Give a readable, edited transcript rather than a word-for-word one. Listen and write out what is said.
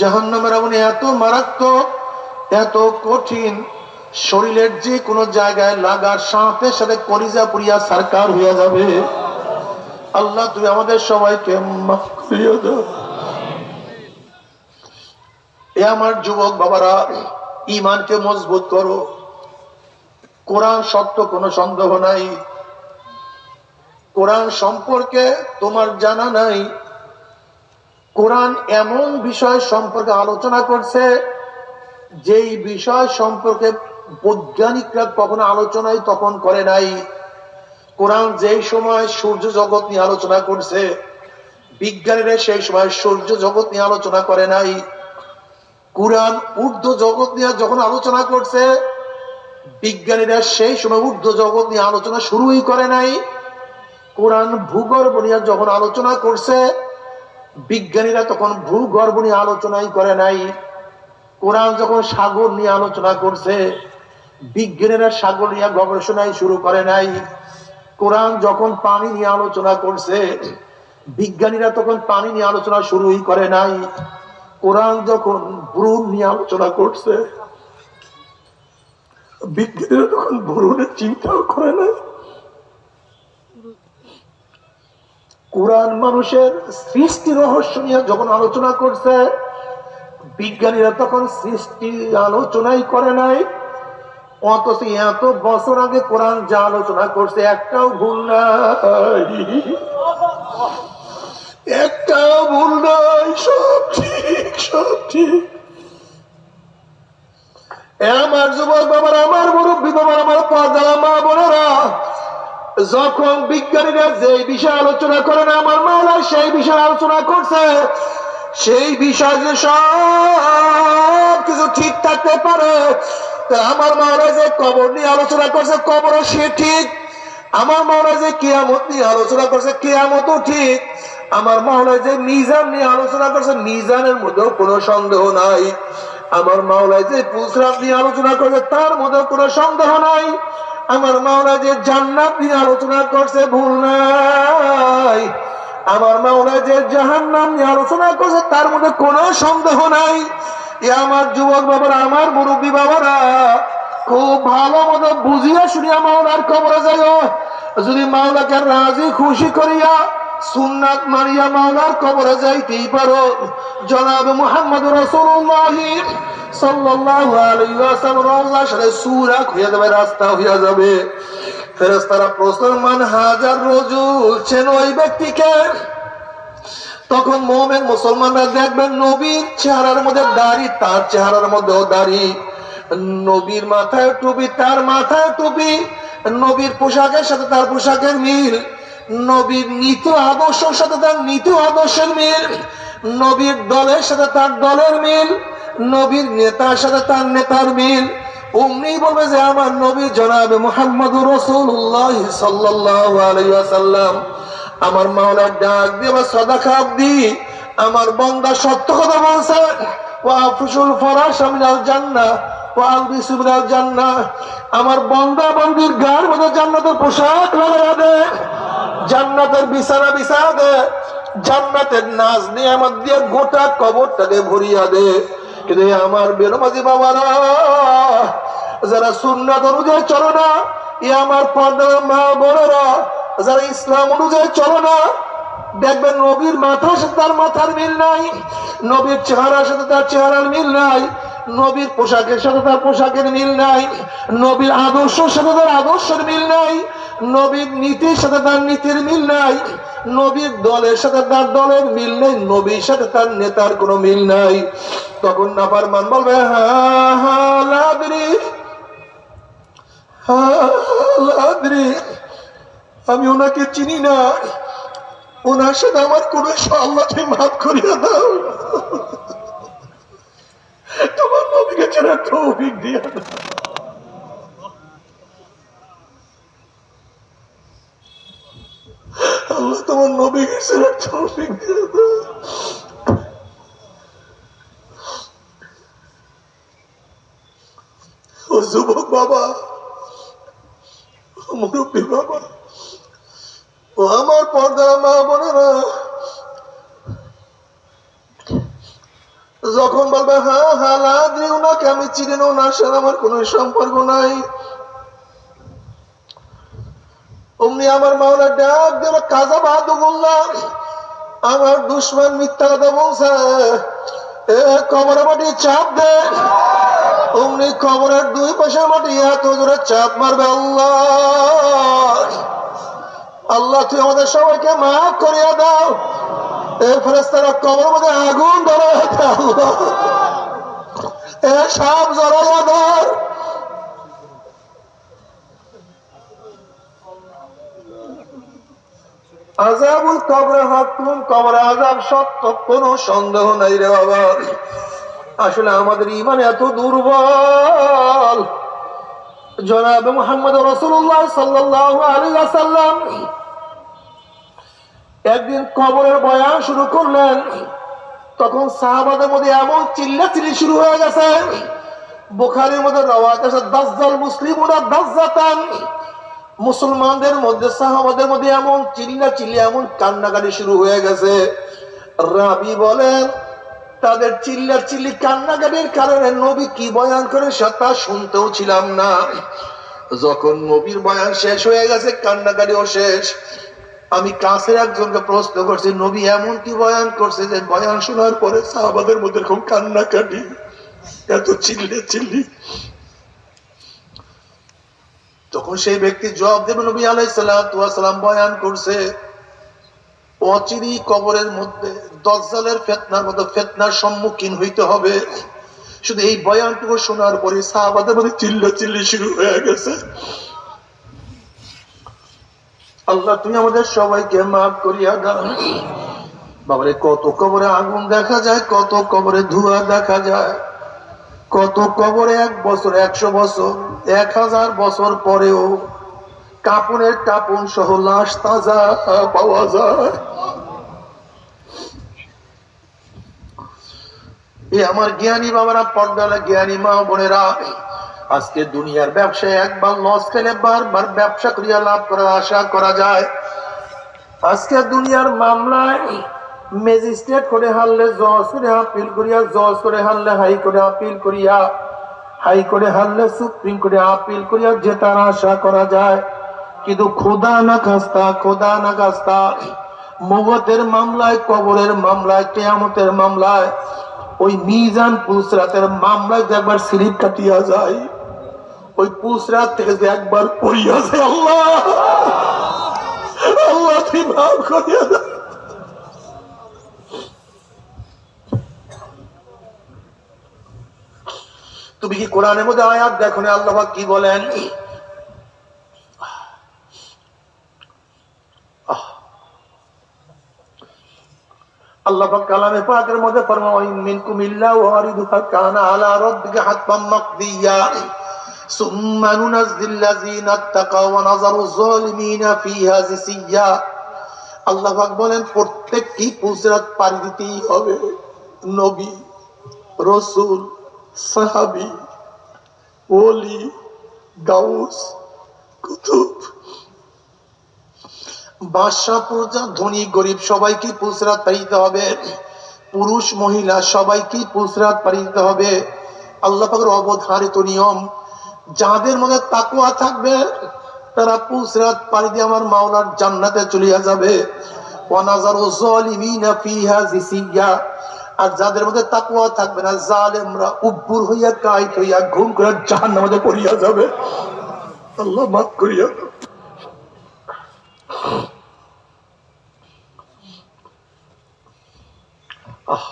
জাহান্নামের আগুন এত মারাত্মক, এত কঠিন, শরীরের যে কোনো জায়গায় লাগার সাথে সাথে কলিজা পুরিয়া সরকার হয়ে যাবে। আল্লাহ তুমি আমাদের সবাইকে মাফ করিয়ে দাও। এ আমার যুবক বাবারা, ঈমানকে মজবুত করো। কোরআন সত্য, কোনো সন্দেহ নাই। কোরআন সম্পর্কে তোমার জানা নাই। কোরআন এমন বিষয় সম্পর্কে আলোচনা করছে যেই বিষয় সম্পর্কে বৈজ্ঞানিকরা কখনো আলোচনাই তখন করে নাই। কোরআন যেই সময় সূর্য জগৎ নিয়ে আলোচনা করছে, বিজ্ঞানীরা সেই সময় সূর্য জগৎ নিয়ে আলোচনা করে নাই। কোরআন ঊর্ধ্ব জগৎ নিয়ে যখন আলোচনা করছে, বিজ্ঞানীরা সেই সময় ঊর্ধ্ব জগৎ নিয়ে আলোচনা শুরুই করে নাই। কোরআন ভূগর্ভ নিয়ে যখন আলোচনা করছে, বিজ্ঞানীরা তখন ভূগর্ভ নিয়ে আলোচনাই করে নাই। কোরআন যখন সাগর নিয়ে আলোচনা করছে, বিজ্ঞানীরা সাগর নিয়ে গবেষণাই শুরু করে নাই। কোরআন যখন পানি নিয়ে আলোচনা করছে, বিজ্ঞানীরা তখন পানি নিয়ে আলোচনা শুরুই করে নাই। কোরআন যখন ভ্রূণ নিয়ে আলোচনা করছে, বিজ্ঞানীরা তখন ভ্রূণের চিন্তাও করে নাই। কোরআন মানুষের সৃষ্টি রহস্য নিয়ে যখন আলোচনা করছে, বিজ্ঞানীরা তখন সৃষ্টি আলোচনাই করে নাই। অথচ এত বছর আগে কোরআন যা আলোচনা করছে একটাও ভুল নাই, একটাও ভুল নাই, সব ঠিক, সব ঠিক। আমার যুবক বাবার, আমার মুরব্বী বাবার, আমার পর্দা মা বোনেরা, যখন বিজ্ঞানীরা যে বিষয় আলোচনা করে না, আমার মাওলা সেই বিষয় আলোচনা করছে। সেই বিষয় যে সব কিছু ঠিক থাকতে পারে, আমার মাওলা যে কবর নিয়ে আলোচনা করছে, কবরও সে ঠিক। আমার মাওলা যে কিয়ামত নিয়ে আলোচনা করছে, কিয়ামতও ঠিক। আমার মাওলা যে মিজান নিয়ে আলোচনা করছে, মিজানের মধ্যেও কোনো সন্দেহ নাই। আমার মাওলা যে পুসরাত নিয়ে আলোচনা করছে, তার মধ্যেও কোনো সন্দেহ নাই। আমার মাওলা যে জান্নাত নিয়ে আলোচনা করছে, ভুল নাই। আমার মাওলা যে জাহান্নাম নিয়ে আলোচনা করছে, তার মধ্যে কোনো সন্দেহ নাই। আমার যুবক বাবারা, আমার মুরব্বী বাবারা, খুব ভালো মতো বুঝিয়া শুনিয়া মাওলার কবরে যাইও। যদি মাওলাকে রাজি খুশি করিয়া সুন্নাত মারিয়া মাওলার কবরে যাইতেই পারো, জনাব মুহাম্মদ রাসূলুল্লাহ সাল্লাল্লাহু আলাইহি ওয়াসাল্লাম রওজার সাথে সুরাক হয়ে যাবে, রাস্তা হয়ে যাবে। ফেরেশতারা প্রশ্ন, মান হাজার রাজুল, চেনো ওই ব্যক্তিকে? তখন মুমিন মুসলমানরা দেখবেন নবীর চেহারার মধ্যে দাড়ি, তার চেহারার মধ্যেও দাড়ি। নবীর মাথায় টুপি, তার মাথায় টুপি। নবীর পোশাকের সাথে তার পোশাকের মিল। নবীর নীতি আদর্শের সাথে তার নীতি আদর্শের মিল। নবীর দলের সাথে তার দলের মিল। নবীর নেতার সাথে তার নেতার মিল। অমনি বলবে যে আমার নবী জনাবে মুহাম্মদুর রাসূলুল্লাহ সাল্লাল্লাহু আলাইহি ওয়াসাল্লাম। আমার মাওলা ডাক দিয়ে বা সাদাকা দি, আমার বান্দা সত্য কথা বলছে। ওয়া আফশুল ফারাশা মিনাল জান্নাহ ওয়া আলবিসু মিনাল জান্নাহ। আমার বান্দা বান্দির গায়ের মধ্যে জান্নাতের পোশাক লাগায়া দে, জান্নাতের বিছানা বিছায়া দে, জান্নাতের নাজ নিয়ামত দিয়ে গোটা কবরটাকে ভরিয়া দে। কিন্তু আমার বেনমাজি বাবারা, যারা সুন্নাত অনুযায়ী চলো না, আমার পর্দার মা বোনেরা, যারা ইসলাম অনুযায়ী চলো না, দেখবেন নবীর মাথার সাথে তার মাথার মিল নাই, নবীর চেহারার সাথে তার চেহারার মিল নাই, নবীর পোশাকের সাথে তার পোশাকের মিল নাই, নবীর আদর্শের সাথে তার আদর্শের মিল নাই, নবীর নীতির সাথে তার নীতির মিল নাই, নবীর দলের সাথে তার দলের মিল নেই, নবীর সাথে তার নেতার কোনো মিল নাই। তখন নাফরমান বলবে, আমি ওনাকে চিনি না, ওনার সাথে আমার কোন, আল্লাহকে মাফ করিয়া দাও, তোমার নবীকে চেনার তৌফিক দিয়া দাও। আল্লাহ তোমার নবীকে চেনার তৌফিক দিয়া দাও। ও যুবক বাবা, মুরব্বী বাবা, ও আমার পর্দার মা বোনেরা, যখন বলবে হ্যাঁ হ্যাঁ লাদ্রি ওনাকে আমি চিনি না, ওনার সাথে আমার কোন সম্পর্ক নাই, অমনি আমার মাওলা ডাক দেব কাজা বাহাদুল্লাহ, আমার দুশ্মন মিথ্যা কথা বলছে, কবরে মাটি চাপ দে। অমনি কবরের দুই পাশের মাটি এত জোরে চাপ মারবে, আল্লাহ আল্লাহ তুই আমাদের সবাইকে মাফ করিয়া দাও। এই ফেরেশতারা কবরের মধ্যে আগুন ধরে, আল্লাহ এ সাপ জড়াইয়া ধর। আযাবুল কবর হাক্কুম, কবরে আযাব সত্য, কোনো সন্দেহ নাই রে বাবা। আসলে আমাদের ঈমান এত দুর্বল। জনাবে মুহাম্মদ রাসূলুল্লাহ সাল্লাল্লাহু আলাইহি ওয়াসাল্লাম একদিন কবরের বয়ান শুরু করলেন, তখন সাহাবাদের মধ্যে এমন চিল্লাচিল্লি শুরু হয়ে গেছে। বুখারীর মধ্যে রওয়ায়াত আছে দাজ্জাল মুসলিমুনা দাজ্জাতান, মুসলমানদের মধ্যে সাহাবাদের মধ্যে এমন চিল্লাচিল্লি, এমন কান্নাকাটি শুরু হয়ে গেছে। রাবি বলেন তাদের চিল্লাচিল্লি কান্নাকাটির কারণে নবী কি বয়ান করে সেটা শুনতেও ছিলাম না। যখন নবীর বয়ান শেষ হয়ে গেছে, কান্নাকাটিও শেষ, আমি কাছের একজনকে প্রশ্ন করছি নবী এমন কি বয়ান করছে যে বয়ান শোনার পরে সাহাবাদের মধ্যে খুব কান্নাকাটি, এত চিল্লি। তখন সেই ব্যক্তি জবাব দেবে নবী আলাইহিস সালাতু ওয়াস সালাম বয়ান করছে অচিরি কবরের মধ্যে দাজ্জালের ফিতনার মতো ফিতনার সম্মুখীন হইতে হবে। শুধু এই বয়ানটুকু শোনার পরে সাহাবাদের মধ্যে চিল্লাচিল্লি শুরু হয়ে গেছে। আল্লাহ তুমি আমাদের সবাইকে মাফ করিয়া দাও। বাবারে কত কবরে আগুন দেখা যায়, কত কবরে ধোঁয়া দেখা যায়, কত কবরে 1 বছর 100 বছর 1000 বছর পরেও কাপনের কাপন সহ লাশ তাজা পাওয়া যায়। আমার জ্ঞানী বাবারা, পর্দালা জ্ঞানী মা বোনেরা, আজকে দুনিয়ার ব্যবসায় একবার লস খেলে বারবার ব্যবসা করিয়া লাভ করার আশা করা যায়। আজকে দুনিয়ার মামলায় ম্যাজিস্ট্রেট করে হারলে জজ করে আপিল করিয়া, জজ করে হারলে হাই করে আপিল করিয়া, হাই করে হারলে সুপ্রিম কোর্টে আপিল করিয়া জেতার আশা করা যায়। কিন্তু খোদা না খাস্তা মগতের মামলায়, কবরের মামলায়, কিয়ামতের মামলায়, ওই মিজান পুসরাতের মামলায় যে একবার স্লিপ কাটিয়া যায়, ওই পুসরাত থেকে যে একবার পড়িয়া যায়, আল্লাহ আল্লাহ তুই মাফ করিয়া দাও। তুমি কি কোরআনের মধ্যে আয়াত দেখো না আল্লাহ পাক কি বলেন? আল্লাহ পাক কালামে পাকের মধ্যে ফরমায় ওয়া ইন মিনকুম ইল্লা ওয়ারিদুহা কানা আলা রাব্বিকা হাতমান মাকদিয়া সুম্মা নুনাজ্জিল লাযিনা তাকাও ওয়া নাযারু যালিমিনা ফিহা জিসিয়া। আল্লাহ পাক বলেন প্রত্যেকটি পুসরাত পাড়ি দিতেই হবে। নবী, রাসূল, সাহাবী, ওলি, গাউস, কুতুব, বাদশা, প্রজা, ধনী গরিব সবাইকে পুসরাত পাড়ি দিতে হবে। পুরুষ মহিলা সবাইকে পুসরাত পাড়ি দিতে হবে। আল্লাহ পাকের অবধারিত নিয়ম, যাদের মধ্যে তাকওয়া থাকবে তারা পুসরাত পাড়ি দিয়ে আমার মাওলার জান্নাতে চলিয়া যাবে। ওয়া নাযারু যালিমিনা ফিহা জিসিয়া। আর যাদের মধ্যে তাকওয়া থাকবে না, জালেমরা উব্বুর হইয়া কায়িত হইয়া ঘুম করে জাহান্নামে পড়িয়া যাবে। আল্লাহ মাফ করিয়া দাও। আহ